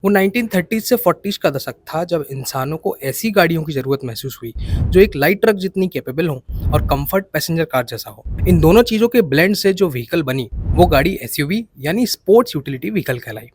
वो 1930 से 40s का दशक था जब इंसानों को ऐसी गाड़ियों की ज़रूरत महसूस हुई जो एक लाइट ट्रक जितनी कैपेबल हो और कंफर्ट पैसेंजर कार जैसा हो। इन दोनों चीज़ों के ब्लेंड से जो व्हीकल बनी वो गाड़ी एसयूवी यानी स्पोर्ट्स यूटिलिटी व्हीकल कहलाई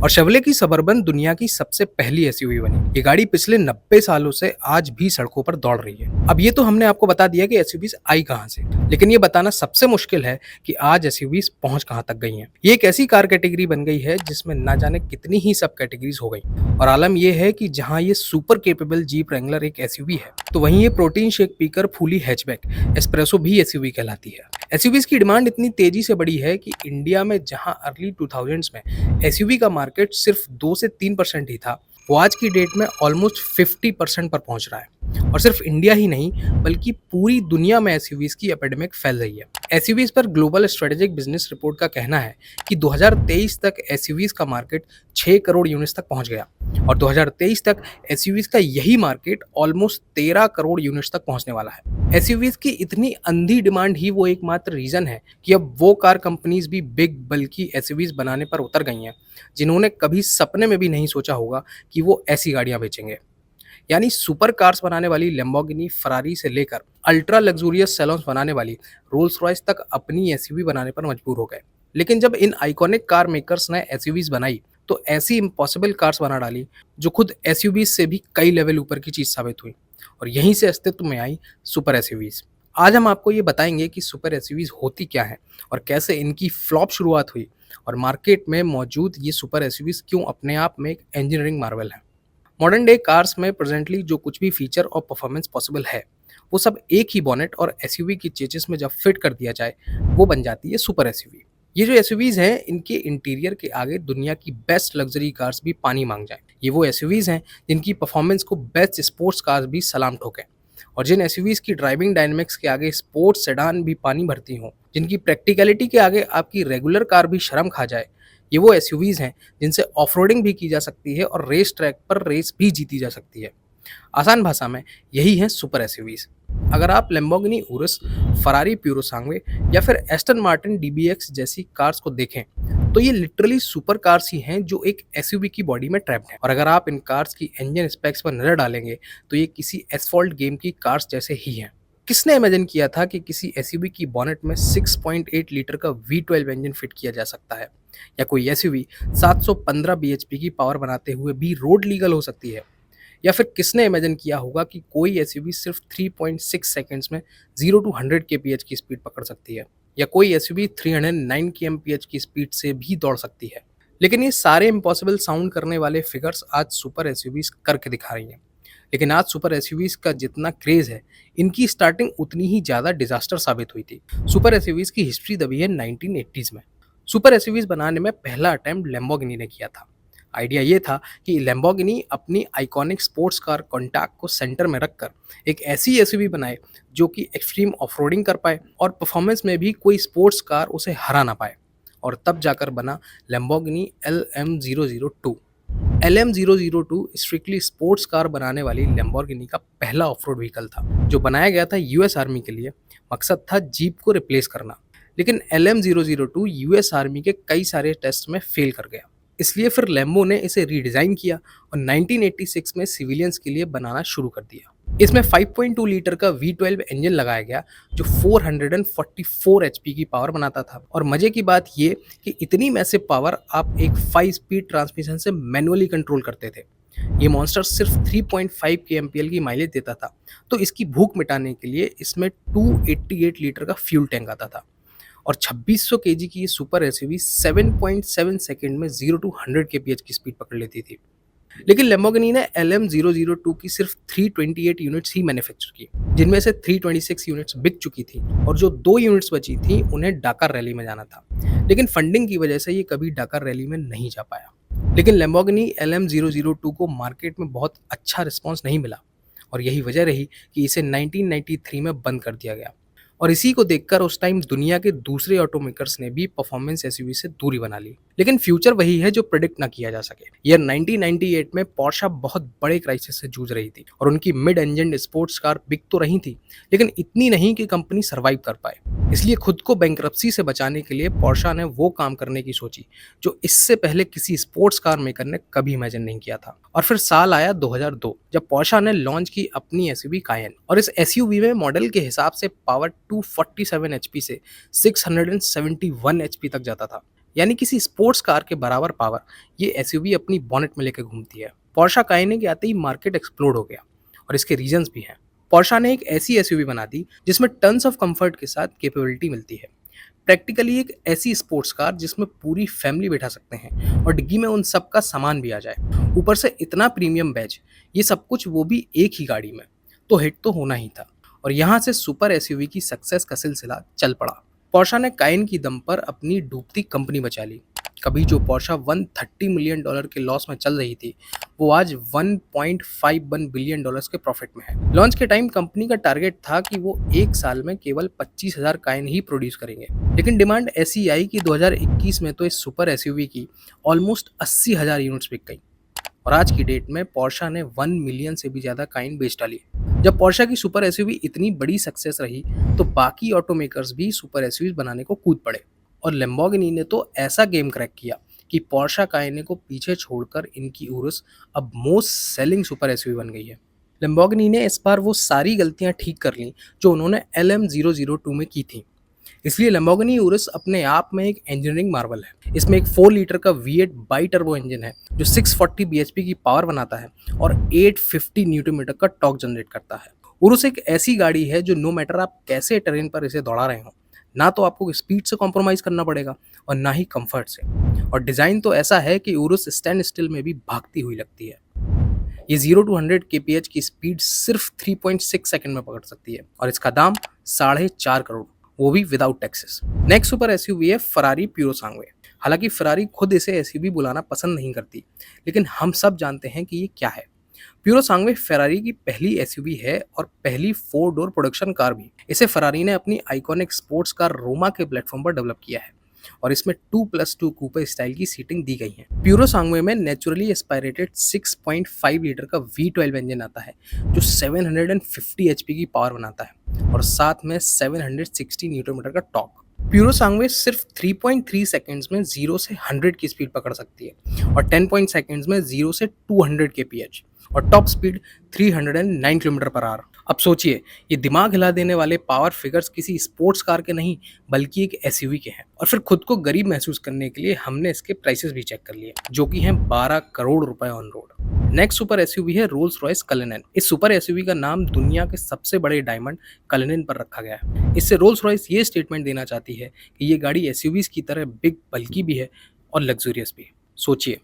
और शेवले की सबर्बन दुनिया की सबसे पहली एसयूवी बनी। ये गाड़ी पिछले 90 सालों से आज भी सड़कों पर दौड़ रही है। अब ये तो हमने आपको बता दिया कि एसयूवीज आई कहाँ से, लेकिन ये बताना सबसे मुश्किल है कि आज एसयूवीज पहुंच कहाँ तक गई हैं। ये एक ऐसी कार कैटेगरी बन गई है जिसमें ना जाने कितनी ही सब कैटेगरीज हो गई और आलम ये है कि जहां ये सुपर केपेबल जीप रेंगलर एक एसयूवी है, तो वहीं ये प्रोटीन शेक पीकर फूली हैचबैक एस्प्रेसो भी एसयूवी कहलाती है। एसयूवीज की डिमांड इतनी तेजी से बढ़ी है कि इंडिया में जहां अर्ली 2000s में एसयूवी का मार्केट सिर्फ 2 से 3% ही था, वो आज की डेट में ऑलमोस्ट 50% पर पहुंच रहा है। और सिर्फ इंडिया ही नहीं बल्कि पूरी दुनिया में एसयूवीज की एपिडेमिक फैल रही है। एसयूवीज पर ग्लोबल स्ट्रेटेजिक बिजनेस रिपोर्ट का कहना है कि 2023 तक एसयूवीज का मार्केट 6 करोड़ यूनिट्स तक पहुंच गया और 2023 तक एसयूवीज का यही मार्केट ऑलमोस्ट 13 करोड़ यूनिट्स तक पहुंचने वाला है। एसयूवीज की इतनी अंधी डिमांड ही वो एकमात्र रीजन है कि अब वो कार कंपनीज भी बिग बल्कि एसयूवीज बनाने पर उतर गई हैं जिन्होंने कभी सपने में भी नहीं सोचा होगा कि वो ऐसी गाड़ियां बेचेंगे। यानी सुपर कार्स बनाने वाली लैम्बोर्गिनी, फरारी से लेकर अल्ट्रा लग्जूरियस सैलून्स बनाने वाली रोल्स रॉयस तक अपनी एसयूवी बनाने पर मजबूर हो गए। लेकिन जब इन आइकॉनिक कार मेकर्स ने एसयूवीज बनाई तो ऐसी इम्पॉसिबल कार्स बना डाली जो खुद एसयूवीज से भी कई लेवल ऊपर की चीज साबित हुई और यहीं से अस्तित्व में आई सुपर एसयूवीज। आज हम आपको ये बताएंगे कि सुपर एसयूवीज होती क्या है और कैसे इनकी फ्लॉप शुरुआत हुई और मार्केट में मौजूद ये सुपर एसयूवीज क्यों अपने आप में एक इंजीनियरिंग मार्वल है। मॉडर्न डे कार्स में प्रेजेंटली जो कुछ भी फीचर और परफॉर्मेंस पॉसिबल है वो सब एक ही बॉनेट और एसयूवी की चेचिस में जब फिट कर दिया जाए वो बन जाती है सुपर एसयूवी। ये जो एसयूवीज हैं इनके इंटीरियर के आगे दुनिया की बेस्ट लग्जरी कार्स भी पानी मांग जाए। ये वो एसयूवीज हैं जिनकी परफॉर्मेंस को बेस्ट स्पोर्ट्स कार्स भी सलाम ठोकें और जिन एसयूवीज की ड्राइविंग डायनेमिक्स के आगे स्पोर्ट्स सेडान भी पानी भरती हों, जिनकी प्रैक्टिकलिटी के आगे आपकी रेगुलर कार भी शर्म खा जाए। ये वो एसयूवीज हैं जिनसे ऑफ-रोडिंग भी की जा सकती है और रेस ट्रैक पर रेस भी जीती जा सकती है। आसान भाषा में यही हैं सुपर एसयूवीज। अगर आप लैम्बोर्गिनी उरुस, फरारी प्यूरोसांगे या फिर एस्टन मार्टिन डीबीएक्स जैसी कार्स को देखें तो ये लिटरली सुपर कार्स ही हैं जो एक एसयूवी की बॉडी में ट्रैप्ड हैं। और अगर आप इन कार्स की इंजन स्पेक्स पर नजर डालेंगे तो ये किसी एसफॉल्ट गेम की कार्स जैसे ही हैं। किसने इमेजिन किया था कि किसी एसयूवी की बॉनेट में 6.8 लीटर का V12 इंजन फिट किया जा सकता है या कोई एसयूवी 715 बीएचपी की पावर बनाते हुए भी रोड लीगल हो सकती है। या फिर किसने इमेजिन किया होगा कि कोई एसयूवी सिर्फ 3.6 सेकंड्स में 0 टू 100 kph की स्पीड पकड़ सकती है या कोई एसयूवी 309 kmph की स्पीड से भी दौड़ सकती है। लेकिन ये सारे इम्पॉसिबल साउंड करने वाले फिगर्स आज सुपर एसयूवीज करके दिखा रही हैं। लेकिन आज सुपर एसयूवीज का जितना क्रेज है इनकी स्टार्टिंग उतनी ही ज़्यादा डिजास्टर साबित हुई थी। सुपर एसयूवीज की हिस्ट्री दबी है 1980s में। सुपर एसयूवीज बनाने में पहला अटेम्प्ट लैम्बोर्गिनी ने किया था। आइडिया ये था कि लैम्बोर्गिनी अपनी आइकॉनिक स्पोर्ट्स कार कॉन्टैक्ट को सेंटर में रखकर एक ऐसी एसयूवी बनाए जो कि एक्सट्रीम ऑफ-रोडिंग कर पाए और परफॉर्मेंस में भी कोई स्पोर्ट्स कार उसे हरा ना पाए। और तब जाकर बना Lamborghini LM002। LM002 strictly sports car बनाने वाली लैम्बोर्गिनी का पहला ऑफ-रोड व्हीकल था जो बनाया गया था यूएस आर्मी के लिए। मकसद था जीप को रिप्लेस करना। लेकिन LM002 यूएस आर्मी के कई सारे टेस्ट में फेल कर गया, इसलिए फिर लैम्बो ने इसे रीडिज़ाइन किया और 1986 में सिविलियंस के लिए बनाना शुरू कर दिया। इसमें 5.2 लीटर का V12 इंजन लगाया गया जो 444 एचपी की पावर बनाता था। और मजे की बात ये कि इतनी मैसिव पावर आप एक 5 स्पीड ट्रांसमिशन से मैनुअली कंट्रोल करते थे। ये मॉन्स्टर सिर्फ 3.5 kmpl की माइलेज देता था, तो इसकी भूख मिटाने के लिए इसमें 288 लीटर का फ्यूल टैंक आता था और 2600 केजी की ये सुपर एसयूवी 7.7 सेकंड में 0 टू 100 kph की स्पीड पकड़ लेती थी। लेकिन लैम्बोर्गिनी ने LM002 की सिर्फ 328 यूनिट्स ही मैन्युफैक्चर की, जिनमें से 326 यूनिट्स बिक चुकी थी और जो 2 यूनिट्स बची थी उन्हें डाकार रैली में जाना था। लेकिन फंडिंग की वजह से ये कभी डाकार रैली में नहीं जा पाया। लेकिन लैम्बोर्गिनी LM002 को मार्केट में बहुत अच्छा रिस्पॉन्स नहीं मिला और यही वजह रही कि इसे 1993 में बंद कर दिया गया और इसी को देखकर उस टाइम दुनिया के दूसरे ऑटोमेकर्स ने भी परफॉर्मेंस एसयूवी से दूरी बना ली। लेकिन फ्यूचर वही है जो प्रिडिक्ट ना किया जा सके। ईयर 1998 में पोर्शा बहुत बड़े क्राइसिस से जूझ रही थी और उनकी मिड इंजन स्पोर्ट्स कार बिक तो रही थी, लेकिन इतनी नहीं कि कंपनी सर्वाइव कर पाए। इसलिए खुद को बैंक्रप्सी से बचाने के लिए पोर्शा ने वो काम करने की सोची जो इससे पहले किसी स्पोर्ट्स कार मेकर ने कभी इमेजिन नहीं किया था। और फिर साल आया 2002 जब पोर्शा ने लॉन्च की अपनी एसयूवी कायन। और इस एसयूवी में मॉडल के हिसाब से पावर 247 एचपी से 671 एचपी तक जाता था, यानी किसी स्पोर्ट्स कार के बराबर पावर ये एसयूवी अपनी बॉनेट में लेकर घूमती है। पोर्शा कायने के आते ही मार्केट एक्सप्लोड हो गया और इसके रीजंस भी हैं। पोर्शा ने एक ऐसी एसयूवी बना दी जिसमें टन्स ऑफ कंफर्ट के साथ कैपेबिलिटी मिलती है। प्रैक्टिकली एक ऐसी स्पोर्ट्स कार जिसमें पूरी फैमिली बैठा सकते हैं और डिग्गी में उन सब का सामान भी आ जाए। ऊपर से इतना प्रीमियम बैज, ये सब कुछ वो भी एक ही गाड़ी में, तो हिट तो होना ही था। और यहाँ से सुपर एसयूवी की सक्सेस का सिलसिला चल पड़ा। पोर्शा ने कायन की दम पर अपनी डूबती कंपनी बचा ली। कभी जो पोर्शा $130 मिलियन के लॉस में चल रही थी, वो आज $1.51 बिलियन के प्रॉफिट में है। लॉन्च के टाइम कंपनी का टारगेट था कि वो एक साल में केवल 25,000 कायन ही प्रोड्यूस करेंगे, लेकिन डिमांड ऐसी आई कि 2021 में तो इस सुपर एसयूवी की ऑलमोस्ट 80,000 यूनिट्स बिक गई। और आज की डेट में पोर्शा ने 1 मिलियन से भी ज्यादा काइन बेच डाली। जब पोर्शा की सुपर एसयूवी इतनी बड़ी सक्सेस रही तो बाकी ऑटोमेकर्स भी सुपर एसयूवी बनाने को कूद पड़े और लैम्बोर्गिनी ने तो ऐसा गेम क्रैक किया कि पोर्शा कायने को पीछे छोड़कर इनकी उरुस अब मोस्ट सेलिंग सुपर एसयूवी बन गई है। लैम्बोर्गिनी ने इस बार वो सारी गलतियां ठीक कर ली जो उन्होंने LM002 में की थी। इसलिए लैम्बोर्गिनी उरुस अपने आप में एक इंजीनियरिंग मार्वल है। इसमें एक 4 लीटर का V8 बाई टर्बो इंजन है जो 640 bhp की पावर बनाता है और 850 न्यूटन मीटर का टॉर्क जनरेट करता है। उरुस एक ऐसी गाड़ी है जो नो मैटर आप कैसे टेरेन पर इसे दौड़ा रहे हो, ना तो आपको स्पीड से कॉम्प्रोमाइज करना पड़ेगा और ना ही कंफर्ट से। और डिजाइन तो ऐसा है कि उरुस स्टैंड स्टिल में भी भागती हुई लगती है। ये 0 to 100 kph की स्पीड सिर्फ 3.6 सेकंड में पकड़ सकती है और इसका दाम 4.5 करोड़, वो भी without taxes. Next super SUV है फरारी प्यूरोसांगवे। हालांकि फरारी खुद इसे एसयूवी बुलाना पसंद नहीं करती, लेकिन हम सब जानते हैं कि ये क्या है। प्यूरोसांगवे फरारी की पहली एसयूवी है और पहली 4 डोर प्रोडक्शन कार भी। इसे फरारी ने अपनी आइकॉनिक स्पोर्ट्स कार रोमा के प्लेटफॉर्म पर डेवलप किया है और इसमें 2+2 कूपे स्टाइल की सीटिंग दी गई है। प्यूरोसांगवे में नेचुरली एस्पायरेटेड 6.5 लीटर का V12 इंजन आता है जो 750 एचपी की पावर बनाता है और साथ में 760 न्यूटन मीटर का टॉर्क। प्यूरोसांगवे सिर्फ 3.3 सेकंड्स में 0 से 100 की स्पीड पकड़ सकती है और 10 सेकंड्स में 0 से 200 kph और टॉप स्पीड 309 km/h। अब सोचिए, ये दिमाग हिला देने वाले पावर फिगर्स किसी स्पोर्ट्स कार के नहीं बल्कि एक एसयूवी के हैं। और फिर खुद को गरीब महसूस करने के लिए हमने इसके प्राइसेस भी चेक कर लिए जो कि हैं 12 करोड़ रुपए on road. Next super SUV है रोल्स रॉयस कलिनन। इस सुपर एसयूवी का नाम दुनिया के सबसे बड़े डायमंड कलिनन पर रखा गया है। इससे रोल्स रॉयस ये स्टेटमेंट देना चाहती है कि ये गाड़ी एसयूवीज की तरह बिग, बल्कि भी है और लग्जूरियस भी। सोचिए,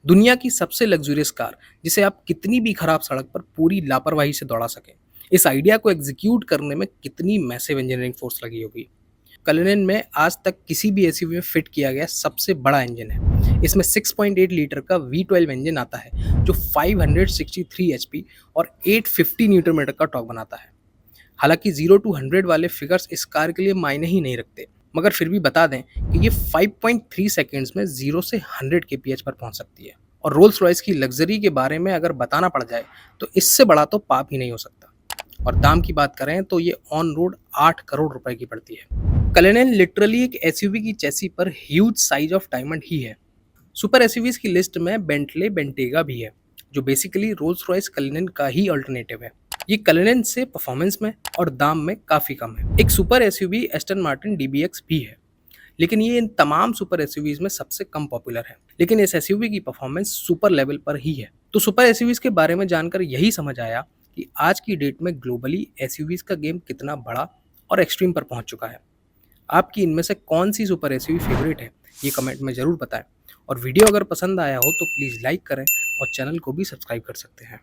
दुनिया की सबसे लग्जूरियस कार जिसे आप कितनी भी खराब सड़क पर पूरी लापरवाही से दौड़ा सके, इस आइडिया को एग्जीक्यूट करने में कितनी मैसिव इंजीनियरिंग फोर्स लगी होगी। कलिनन में आज तक किसी भी एसयूवी में फिट किया गया सबसे बड़ा इंजन है। इसमें 6.8 लीटर का V12 इंजन आता है जो 563 एचपी और 850 न्यूटन मीटर का टॉर्क बनाता है। हालांकि 0 to 100 वाले फिगर्स इस कार के लिए मायने ही नहीं रखते, मगर फिर भी बता दें कि ये 5.3 सेकंड्स में 0 से 100 kph पर पहुंच सकती है। और रोल्स रॉयस की लग्जरी के बारे में अगर बताना पड़ जाए तो इससे बड़ा तो पाप ही नहीं हो सकता। और दाम की बात करें तो ये ऑन रोड 8 करोड़ रुपए की पड़ती है। कलिनन लिटरली एक एसयूवी की चेसी पर ह्यूज साइज ऑफ डायमंड ही है। सुपर एसयूवीज की लिस्ट में बेंटले बेंटेगा भी है जो बेसिकली रोल्स रॉयस कलिनन का ही अल्टरनेटिव है। ये कलिनन से परफॉर्मेंस में और दाम में काफी कम है। एक super SUV Aston Martin DBX भी है, लेकिन ये इन तमाम सुपर एसयूवीज में सबसे कम पॉपुलर है। लेकिन इस एसयूवी की परफॉर्मेंस सुपर लेवल पर ही है। तो सुपर एसयूवीज के बारे में जानकर यही समझ आया कि आज की डेट में ग्लोबली एसयूवीज का गेम कितना बड़ा और एक्सट्रीम पर पहुंच चुका है। आपकी इनमें से कौन सी सुपर एसयूवी फेवरेट है, ये कमेंट में ज़रूर बताएं। और वीडियो अगर पसंद आया हो तो प्लीज़ लाइक करें और चैनल को भी सब्सक्राइब कर सकते हैं।